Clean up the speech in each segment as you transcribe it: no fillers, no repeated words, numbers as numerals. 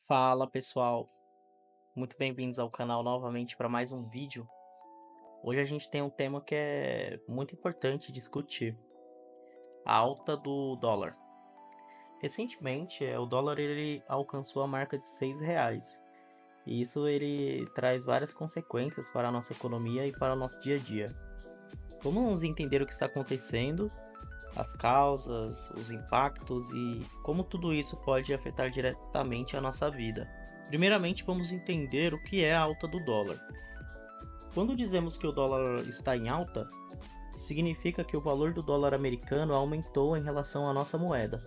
Fala pessoal, muito bem-vindos ao canal novamente para mais um vídeo. Hoje a gente tem um tema que é muito importante discutir, a alta do dólar. Recentemente, o dólar ele alcançou a marca de R$ 6, e isso ele traz várias consequências para a nossa economia e para o nosso dia a dia. Vamos entender o que está acontecendo, as causas, os impactos e como tudo isso pode afetar diretamente a nossa vida. Primeiramente, vamos entender o que é a alta do dólar. Quando dizemos que o dólar está em alta, significa que o valor do dólar americano aumentou em relação à nossa moeda,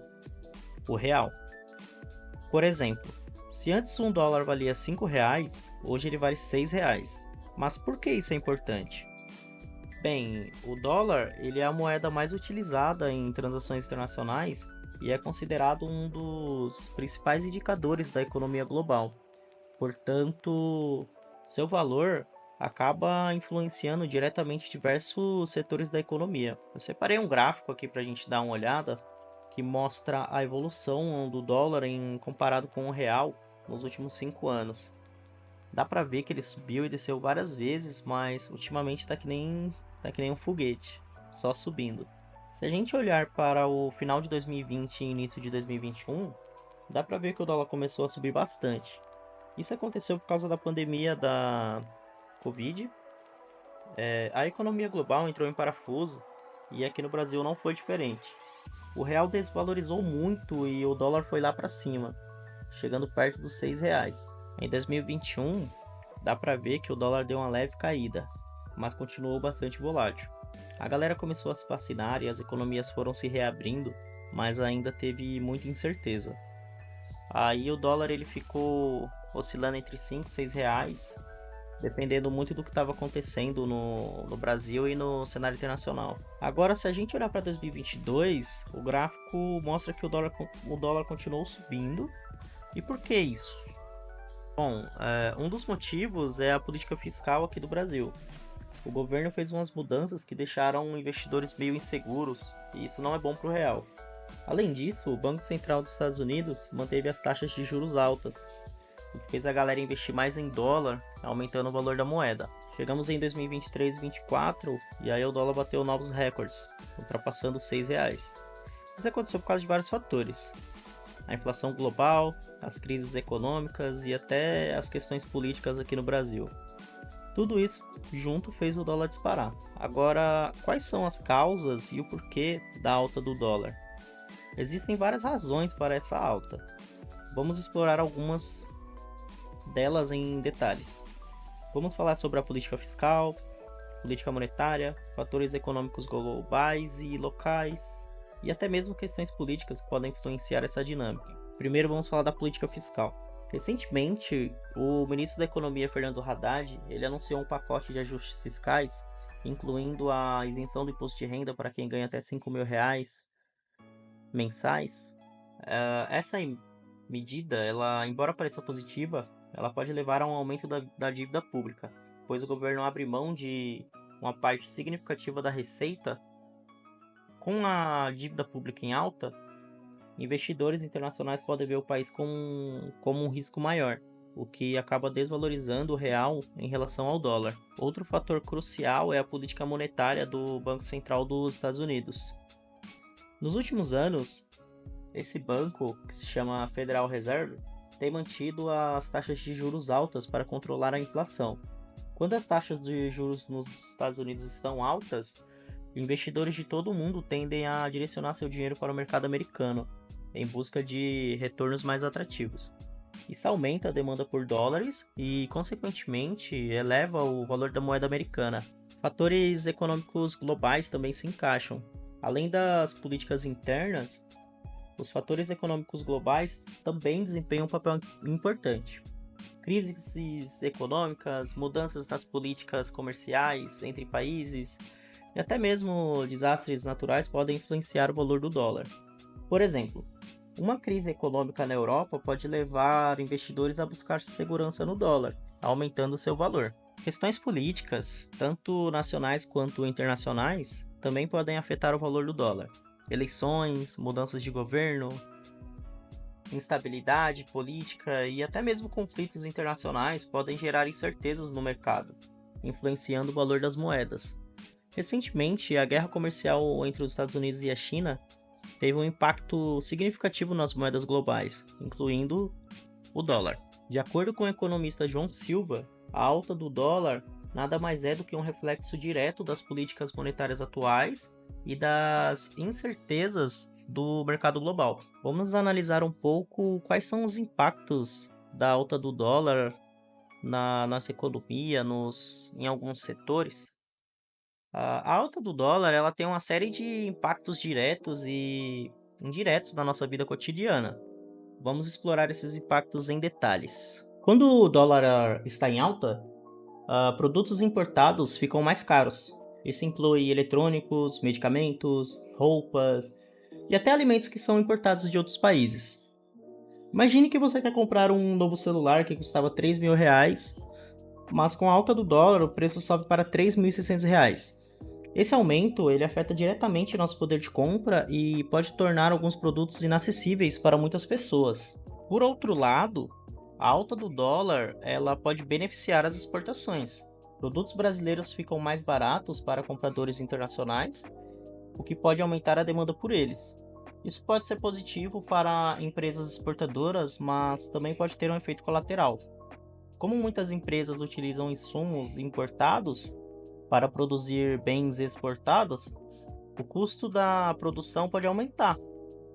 o real. Por exemplo, se antes um dólar valia R$ 5, hoje ele vale R$ 6. Mas por que isso é importante? Bem, o dólar ele é a moeda mais utilizada em transações internacionais e é considerado um dos principais indicadores da economia global. Portanto, seu valor acaba influenciando diretamente diversos setores da economia. Eu separei um gráfico aqui para a gente dar uma olhada que mostra a evolução do dólar em comparado com o real nos últimos 5 anos. Dá para ver que ele subiu e desceu várias vezes, mas ultimamente tá que nem um foguete, só subindo. Se a gente olhar para o final de 2020 e início de 2021, dá para ver que o dólar começou a subir bastante. Isso aconteceu por causa da pandemia da Covid. A economia global entrou em parafuso e aqui no Brasil não foi diferente. O real desvalorizou muito e o dólar foi lá para cima, chegando perto dos R$ 6. Em 2021, dá para ver que o dólar deu uma leve caída, mas continuou bastante volátil. A galera começou a se vacinar e as economias foram se reabrindo, mas ainda teve muita incerteza. Aí o dólar ele ficou oscilando entre 5 e R$ 6, dependendo muito do que estava acontecendo no Brasil e no cenário internacional. Agora, se a gente olhar para 2022, o gráfico mostra que o dólar continuou subindo. E por que isso? Bom, um dos motivos é a política fiscal aqui do Brasil. O governo fez umas mudanças que deixaram investidores meio inseguros, e isso não é bom para o real. Além disso, o Banco Central dos Estados Unidos manteve as taxas de juros altas, o que fez a galera investir mais em dólar, aumentando o valor da moeda. Chegamos em 2023 e 2024 e aí o dólar bateu novos recordes, ultrapassando R$ 6. Isso aconteceu por causa de vários fatores: a inflação global, as crises econômicas e até as questões políticas aqui no Brasil. Tudo isso junto fez o dólar disparar. Agora, quais são as causas e o porquê da alta do dólar? Existem várias razões para essa alta. Vamos explorar algumas delas em detalhes. Vamos falar sobre a política fiscal, política monetária, fatores econômicos globais e locais, e até mesmo questões políticas que podem influenciar essa dinâmica. Primeiro vamos falar da política fiscal. Recentemente, o ministro da Economia, Fernando Haddad, ele anunciou um pacote de ajustes fiscais, incluindo a isenção do imposto de renda para quem ganha até R$ 5.000 mensais. Essa medida, ela, embora pareça positiva, ela pode levar a um aumento da dívida pública, pois o governo abre mão de uma parte significativa da receita. Com a dívida pública em alta, investidores internacionais podem ver o país como um risco maior, o que acaba desvalorizando o real em relação ao dólar. Outro fator crucial é a política monetária do Banco Central dos Estados Unidos. Nos últimos anos, esse banco, que se chama Federal Reserve, tem mantido as taxas de juros altas para controlar a inflação. Quando as taxas de juros nos Estados Unidos estão altas, investidores de todo o mundo tendem a direcionar seu dinheiro para o mercado americano, em busca de retornos mais atrativos. Isso aumenta a demanda por dólares e, consequentemente, eleva o valor da moeda americana. Fatores econômicos globais também se encaixam. Além das políticas internas, os fatores econômicos globais também desempenham um papel importante. Crises econômicas, mudanças nas políticas comerciais entre países e até mesmo desastres naturais podem influenciar o valor do dólar. Por exemplo, uma crise econômica na Europa pode levar investidores a buscar segurança no dólar, aumentando seu valor. Questões políticas, tanto nacionais quanto internacionais, também podem afetar o valor do dólar. Eleições, mudanças de governo Instabilidade política e até mesmo conflitos internacionais podem gerar incertezas no mercado, influenciando o valor das moedas. Recentemente, a guerra comercial entre os Estados Unidos e a China teve um impacto significativo nas moedas globais, incluindo o dólar. De acordo com o economista João Silva, a alta do dólar nada mais é do que um reflexo direto das políticas monetárias atuais e das incertezas do mercado global. Vamos analisar um pouco quais são os impactos da alta do dólar na nossa economia, em alguns setores. A alta do dólar ela tem uma série de impactos diretos e indiretos na nossa vida cotidiana. Vamos explorar esses impactos em detalhes. Quando o dólar está em alta, produtos importados ficam mais caros. Isso inclui eletrônicos, medicamentos, roupas e até alimentos que são importados de outros países. Imagine que você quer comprar um novo celular que custava R$ 3.000, mas com a alta do dólar o preço sobe para R$ 3.600. Esse aumento ele afeta diretamente nosso poder de compra e pode tornar alguns produtos inacessíveis para muitas pessoas. Por outro lado, a alta do dólar ela pode beneficiar as exportações. Produtos brasileiros ficam mais baratos para compradores internacionais, o que pode aumentar a demanda por eles. Isso pode ser positivo para empresas exportadoras, mas também pode ter um efeito colateral. Como muitas empresas utilizam insumos importados para produzir bens exportados, o custo da produção pode aumentar,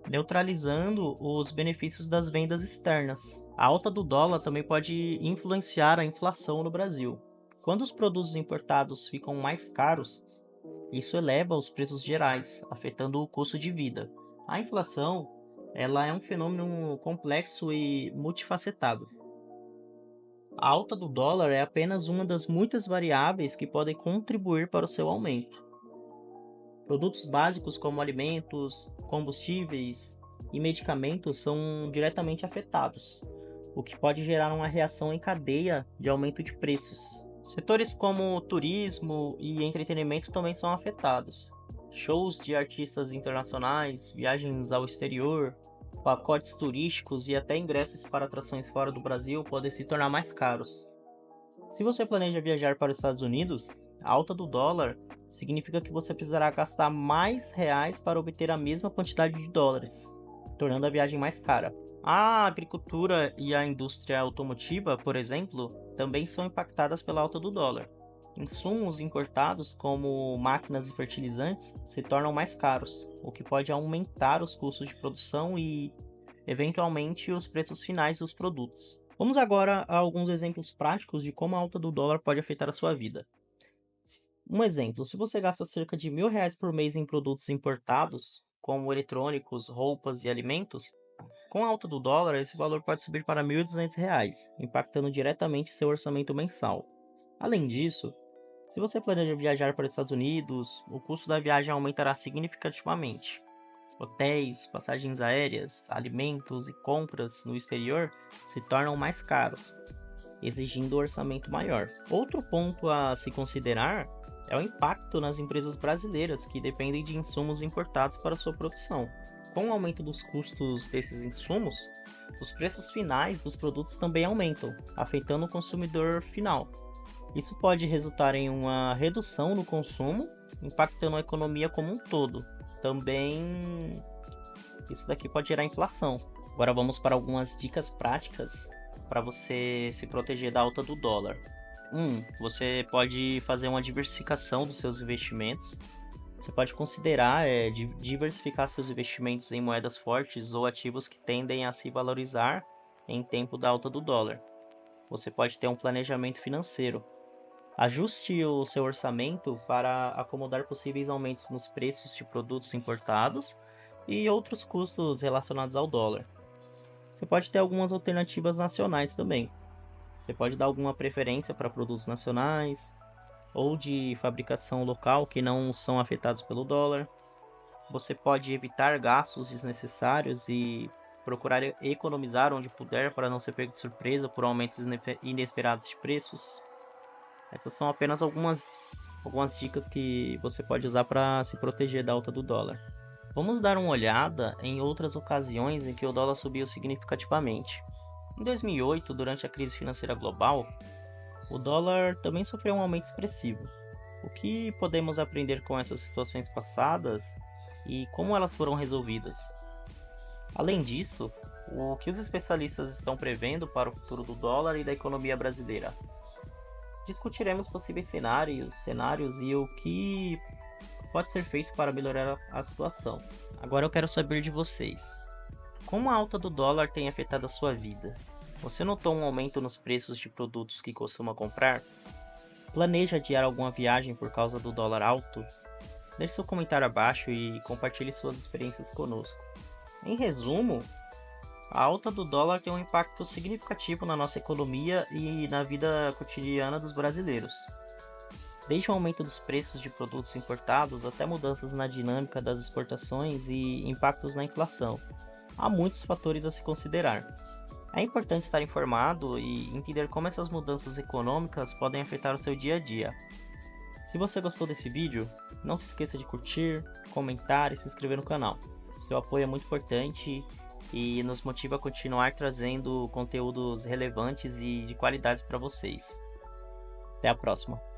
neutralizando os benefícios das vendas externas. A alta do dólar também pode influenciar a inflação no Brasil. Quando os produtos importados ficam mais caros, isso eleva os preços gerais, afetando o custo de vida. A inflação, ela é um fenômeno complexo e multifacetado. A alta do dólar é apenas uma das muitas variáveis que podem contribuir para o seu aumento. Produtos básicos como alimentos, combustíveis e medicamentos são diretamente afetados, o que pode gerar uma reação em cadeia de aumento de preços. Setores como turismo e entretenimento também são afetados. Shows de artistas internacionais, viagens ao exterior, pacotes turísticos e até ingressos para atrações fora do Brasil podem se tornar mais caros. Se você planeja viajar para os Estados Unidos, a alta do dólar significa que você precisará gastar mais reais para obter a mesma quantidade de dólares, tornando a viagem mais cara. A agricultura e a indústria automotiva, por exemplo, também são impactadas pela alta do dólar. Insumos importados, como máquinas e fertilizantes, se tornam mais caros, o que pode aumentar os custos de produção e, eventualmente, os preços finais dos produtos. Vamos agora a alguns exemplos práticos de como a alta do dólar pode afetar a sua vida. Um exemplo, se você gasta cerca de R$ 1.000 por mês em produtos importados, como eletrônicos, roupas e alimentos, com a alta do dólar, esse valor pode subir para R$ 1.200, impactando diretamente seu orçamento mensal. Além disso, se você planeja viajar para os Estados Unidos, o custo da viagem aumentará significativamente. Hotéis, passagens aéreas, alimentos e compras no exterior se tornam mais caros, exigindo um orçamento maior. Outro ponto a se considerar é o impacto nas empresas brasileiras que dependem de insumos importados para sua produção. Com o aumento dos custos desses insumos, os preços finais dos produtos também aumentam, afetando o consumidor final. Isso pode resultar em uma redução no consumo, impactando a economia como um todo. Também, isso daqui pode gerar inflação. Agora vamos para algumas dicas práticas para você se proteger da alta do dólar. Você pode fazer uma diversificação dos seus investimentos. Você pode considerar diversificar seus investimentos em moedas fortes ou ativos que tendem a se valorizar em tempo da alta do dólar. Você pode ter um planejamento financeiro. Ajuste o seu orçamento para acomodar possíveis aumentos nos preços de produtos importados e outros custos relacionados ao dólar. Você pode ter algumas alternativas nacionais também. Você pode dar alguma preferência para produtos nacionais ou de fabricação local que não são afetados pelo dólar. Você pode evitar gastos desnecessários e procurar economizar onde puder para não ser pego de surpresa por aumentos inesperados de preços. Essas são apenas algumas dicas que você pode usar para se proteger da alta do dólar. Vamos dar uma olhada em outras ocasiões em que o dólar subiu significativamente. Em 2008, durante a crise financeira global, o dólar também sofreu um aumento expressivo. O que podemos aprender com essas situações passadas e como elas foram resolvidas? Além disso, o que os especialistas estão prevendo para o futuro do dólar e da economia brasileira? Discutiremos possíveis cenários e o que pode ser feito para melhorar a situação. Agora eu quero saber de vocês. Como a alta do dólar tem afetado a sua vida? Você notou um aumento nos preços de produtos que costuma comprar? Planeja adiar alguma viagem por causa do dólar alto? Deixe seu comentário abaixo e compartilhe suas experiências conosco. Em resumo, a alta do dólar tem um impacto significativo na nossa economia e na vida cotidiana dos brasileiros. Desde o aumento dos preços de produtos importados até mudanças na dinâmica das exportações e impactos na inflação, há muitos fatores a se considerar. É importante estar informado e entender como essas mudanças econômicas podem afetar o seu dia a dia. Se você gostou desse vídeo, não se esqueça de curtir, comentar e se inscrever no canal. Seu apoio é muito importante e nos motiva a continuar trazendo conteúdos relevantes e de qualidade para vocês. Até a próxima!